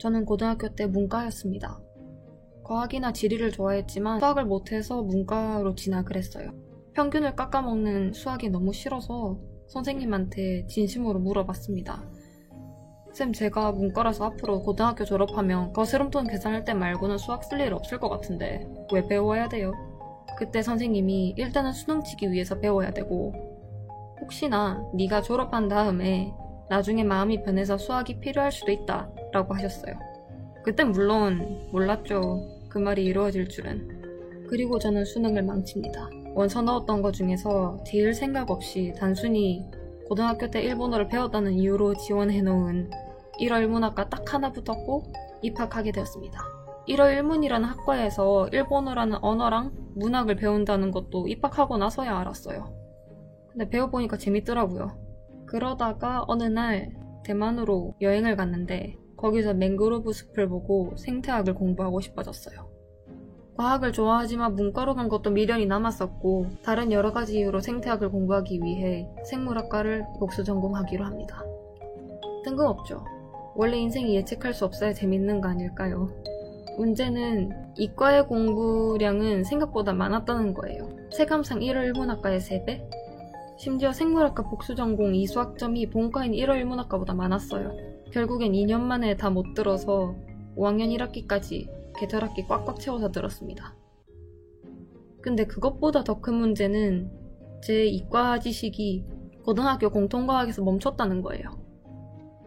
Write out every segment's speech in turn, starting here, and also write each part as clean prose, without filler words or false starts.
저는 고등학교 때 문과였습니다. 과학이나 지리를 좋아했지만 수학을 못해서 문과로 진학을 했어요. 평균을 깎아먹는 수학이 너무 싫어서 선생님한테 진심으로 물어봤습니다. 쌤, 제가 문과라서 앞으로 고등학교 졸업하면 거스름돈 계산할 때 말고는 수학 쓸 일 없을 것 같은데 왜 배워야 돼요? 그때 선생님이 일단은 수능 치기 위해서 배워야 되고 혹시나 네가 졸업한 다음에 나중에 마음이 변해서 수학이 필요할 수도 있다 라고 하셨어요. 그땐 물론 몰랐죠. 그 말이 이루어질 줄은. 그리고 저는 수능을 망칩니다. 원서 넣었던 것 중에서 제일 생각 없이 단순히 고등학교 때 일본어를 배웠다는 이유로 지원해놓은 1호 일문학과 딱 하나 붙었고 입학하게 되었습니다. 1호 일문이라는 학과에서 일본어라는 언어랑 문학을 배운다는 것도 입학하고 나서야 알았어요. 근데 배워보니까 재밌더라고요. 그러다가 어느 날 대만으로 여행을 갔는데 거기서 맹그로브 숲을 보고 생태학을 공부하고 싶어졌어요. 과학을 좋아하지만 문과로 간 것도 미련이 남았었고 다른 여러 가지 이유로 생태학을 공부하기 위해 생물학과를 복수 전공하기로 합니다. 뜬금없죠. 원래 인생이 예측할 수 없어야 재밌는 거 아닐까요? 문제는 이과의 공부량은 생각보다 많았다는 거예요. 체감상 1월 일문학과의 3배? 심지어 생물학과 복수 전공 이수학점이 본과인 1월 일문학과보다 많았어요. 결국엔 2년 만에 다 못 들어서 5학년 1학기까지 계절학기 꽉꽉 채워서 들었습니다. 근데 그것보다 더 큰 문제는 제 이과 지식이 고등학교 공통과학에서 멈췄다는 거예요.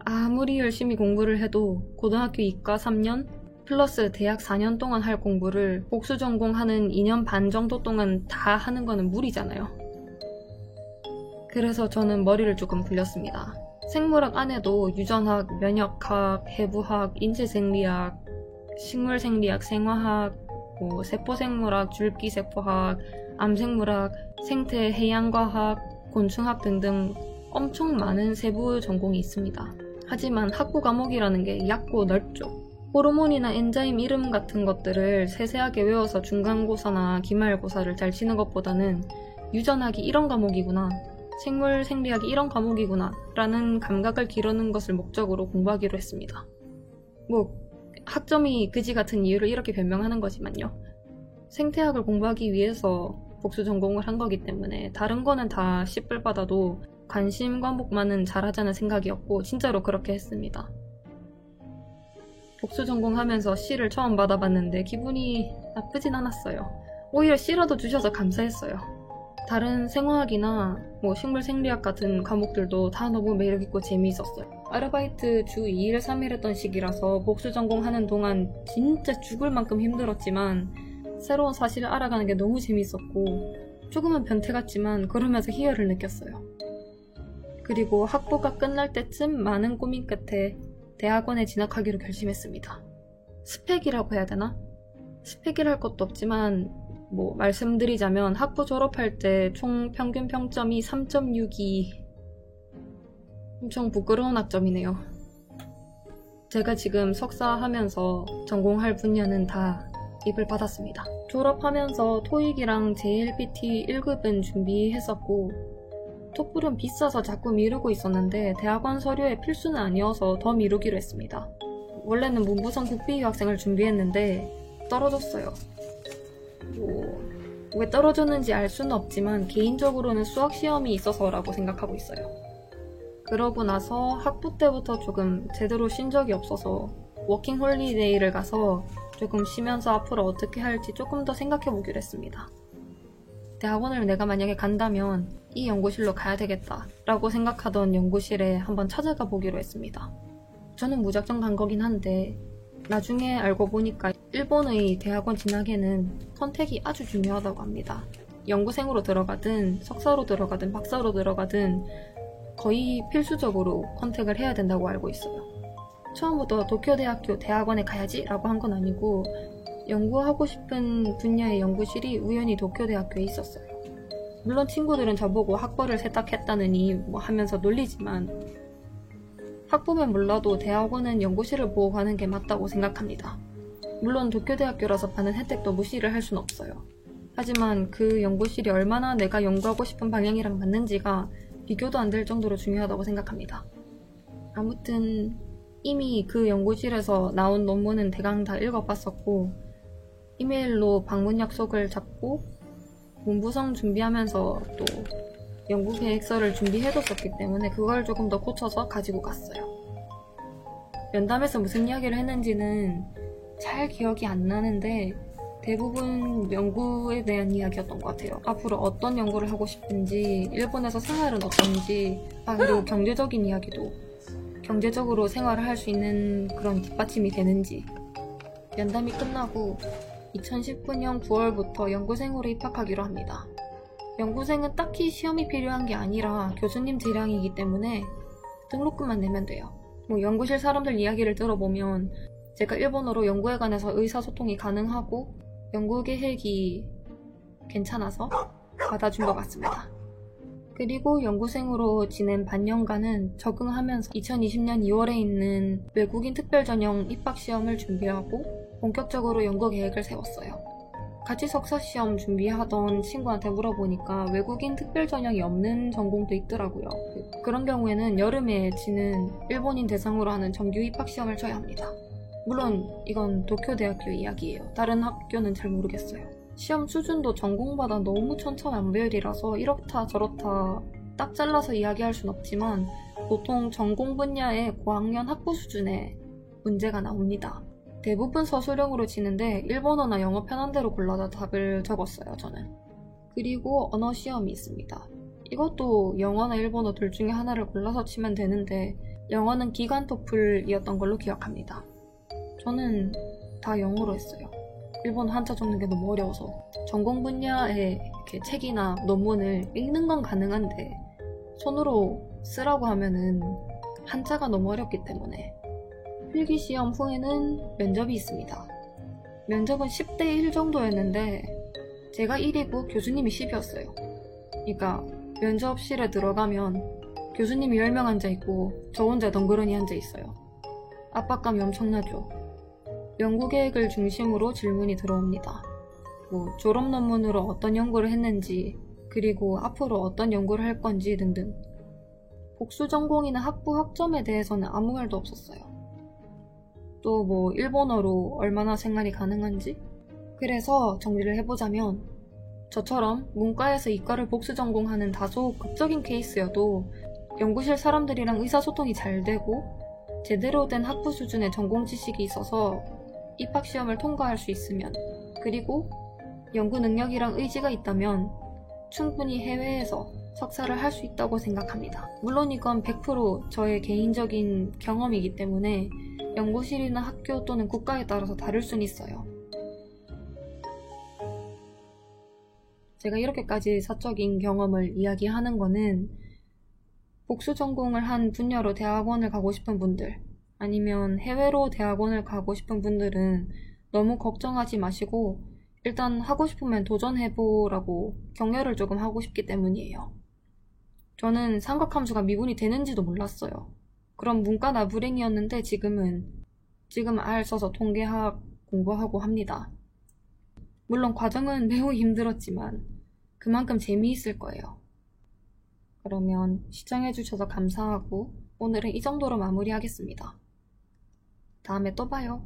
아무리 열심히 공부를 해도 고등학교 이과 3년 플러스 대학 4년 동안 할 공부를 복수 전공하는 2년 반 정도 동안 다 하는 거는 무리잖아요. 그래서 저는 머리를 조금 굴렸습니다. 생물학 안에도 유전학, 면역학, 해부학, 인체생리학, 식물생리학, 생화학, 세포생물학, 줄기세포학, 암생물학, 생태 해양과학, 곤충학 등등 엄청 많은 세부 전공이 있습니다. 하지만 학부 과목이라는 게 얕고 넓죠. 호르몬이나 엔자임 이름 같은 것들을 세세하게 외워서 중간고사나 기말고사를 잘 치는 것보다는 유전학이 이런 과목이구나, 생물생리학이 이런 과목이구나 라는 감각을 기르는 것을 목적으로 공부하기로 했습니다. 학점이 그지 같은 이유를 이렇게 변명하는 거지만요. 생태학을 공부하기 위해서 복수 전공을 한 거기 때문에 다른 거는 다 C뿔 받아도 관심 과목만은 잘하자는 생각이었고 진짜로 그렇게 했습니다. 복수 전공하면서 C를 처음 받아봤는데 기분이 나쁘진 않았어요. 오히려 C라도 주셔서 감사했어요. 다른 생화학이나 식물생리학 같은 과목들도 다 너무 매력있고 재미있었어요. 아르바이트 주 2일 3일 했던 시기라서 복수 전공하는 동안 진짜 죽을 만큼 힘들었지만 새로운 사실을 알아가는 게 너무 재밌었고 조금은 변태 같지만 그러면서 희열을 느꼈어요. 그리고 학부가 끝날 때쯤 많은 고민 끝에 대학원에 진학하기로 결심했습니다. 스펙이라고 해야 되나? 스펙이랄 것도 없지만 말씀드리자면 학부 졸업할 때 총 평균 평점이 3.62 엄청 부끄러운 학점이네요. 제가 지금 석사하면서 전공할 분야는 다 입을 받았습니다. 졸업하면서 토익이랑 JLPT 1급은 준비했었고 토플은 비싸서 자꾸 미루고 있었는데 대학원 서류에 필수는 아니어서 더 미루기로 했습니다. 원래는 문부성 국비유학생을 준비했는데 떨어졌어요. 왜 떨어졌는지 알 수는 없지만 개인적으로는 수학 시험이 있어서라고 생각하고 있어요. 그러고 나서 학부 때부터 조금 제대로 쉰 적이 없어서 워킹 홀리데이를 가서 조금 쉬면서 앞으로 어떻게 할지 조금 더 생각해보기로 했습니다. 대학원을 내가 만약에 간다면 이 연구실로 가야 되겠다 라고 생각하던 연구실에 한번 찾아가 보기로 했습니다. 저는 무작정 간 거긴 한데 나중에 알고 보니까 일본의 대학원 진학에는 선택이 아주 중요하다고 합니다. 연구생으로 들어가든 석사로 들어가든 박사로 들어가든 거의 필수적으로 선택을 해야 된다고 알고 있어요. 처음부터 도쿄대학교 대학원에 가야지 라고 한 건 아니고 연구하고 싶은 분야의 연구실이 우연히 도쿄대학교에 있었어요. 물론 친구들은 저보고 학벌을 세탁했다느니 하면서 놀리지만 학부면 몰라도 대학원은 연구실을 보고 가는 게 맞다고 생각합니다. 물론 도쿄대학교라서 받는 혜택도 무시를 할 순 없어요. 하지만 그 연구실이 얼마나 내가 연구하고 싶은 방향이랑 맞는지가 비교도 안 될 정도로 중요하다고 생각합니다. 아무튼 이미 그 연구실에서 나온 논문은 대강 다 읽어봤었고 이메일로 방문 약속을 잡고 문부성 준비하면서 또 연구 계획서를 준비해뒀었기 때문에 그걸 조금 더 고쳐서 가지고 갔어요. 면담에서 무슨 이야기를 했는지는 잘 기억이 안 나는데 대부분 연구에 대한 이야기였던 것 같아요. 앞으로 어떤 연구를 하고 싶은지, 일본에서 생활은 어떤지, 그리고 경제적인 이야기도, 경제적으로 생활을 할 수 있는 그런 뒷받침이 되는지. 면담이 끝나고 2019년 9월부터 연구생으로 입학하기로 합니다. 연구생은 딱히 시험이 필요한 게 아니라 교수님 재량이기 때문에 등록금만 내면 돼요. 연구실 사람들 이야기를 들어보면 제가 일본어로 연구에 관해서 의사소통이 가능하고 연구 계획이 괜찮아서 받아준 것 같습니다. 그리고 연구생으로 지낸 반년간은 적응하면서 2020년 2월에 있는 외국인 특별전형 입학시험을 준비하고 본격적으로 연구 계획을 세웠어요. 같이 석사시험 준비하던 친구한테 물어보니까 외국인 특별전형이 없는 전공도 있더라고요. 그런 경우에는 여름에 치는 일본인 대상으로 하는 정규 입학시험을 쳐야 합니다. 물론 이건 도쿄대학교 이야기예요. 다른 학교는 잘 모르겠어요. 시험 수준도 전공마다 너무 천차만별이라서 이렇다 저렇다 딱 잘라서 이야기할 순 없지만 보통 전공 분야의 고학년 학부 수준의 문제가 나옵니다. 대부분 서술형으로 치는데 일본어나 영어 편한 대로 골라서 답을 적었어요, 저는. 그리고 언어 시험이 있습니다. 이것도 영어나 일본어 둘 중에 하나를 골라서 치면 되는데 영어는 기관 토플이었던 걸로 기억합니다. 저는 다 영어로 했어요. 일본어 한자 적는 게 너무 어려워서. 전공 분야의 이렇게 책이나 논문을 읽는 건 가능한데 손으로 쓰라고 하면은 한자가 너무 어렵기 때문에. 필기시험 후에는 면접이 있습니다. 면접은 10대 1 정도였는데 제가 1이고 교수님이 10이었어요. 그러니까 면접실에 들어가면 교수님이 10명 앉아있고 저 혼자 덩그러니 앉아있어요. 압박감이 엄청나죠. 연구계획을 중심으로 질문이 들어옵니다. 졸업 논문으로 어떤 연구를 했는지, 그리고 앞으로 어떤 연구를 할 건지 등등. 복수 전공이나 학부 학점에 대해서는 아무 말도 없었어요. 또 일본어로 얼마나 생활이 가능한지? 그래서 정리를 해보자면 저처럼 문과에서 이과를 복수 전공하는 다소 극적인 케이스여도 연구실 사람들이랑 의사소통이 잘 되고 제대로 된 학부 수준의 전공 지식이 있어서 입학시험을 통과할 수 있으면, 그리고 연구 능력이랑 의지가 있다면 충분히 해외에서 석사를 할 수 있다고 생각합니다. 물론 이건 100% 저의 개인적인 경험이기 때문에 연구실이나 학교 또는 국가에 따라서 다를 수는 있어요. 제가 이렇게까지 사적인 경험을 이야기하는 거는 복수 전공을 한 분야로 대학원을 가고 싶은 분들, 아니면 해외로 대학원을 가고 싶은 분들은 너무 걱정하지 마시고 일단 하고 싶으면 도전해보라고 격려를 조금 하고 싶기 때문이에요. 저는 삼각함수가 미분이 되는지도 몰랐어요. 그럼 문과나 불행이었는데 지금 R 써서 통계학 공부하고 합니다. 물론 과정은 매우 힘들었지만 그만큼 재미있을 거예요. 그러면 시청해주셔서 감사하고 오늘은 이 정도로 마무리하겠습니다. 다음에 또 봐요.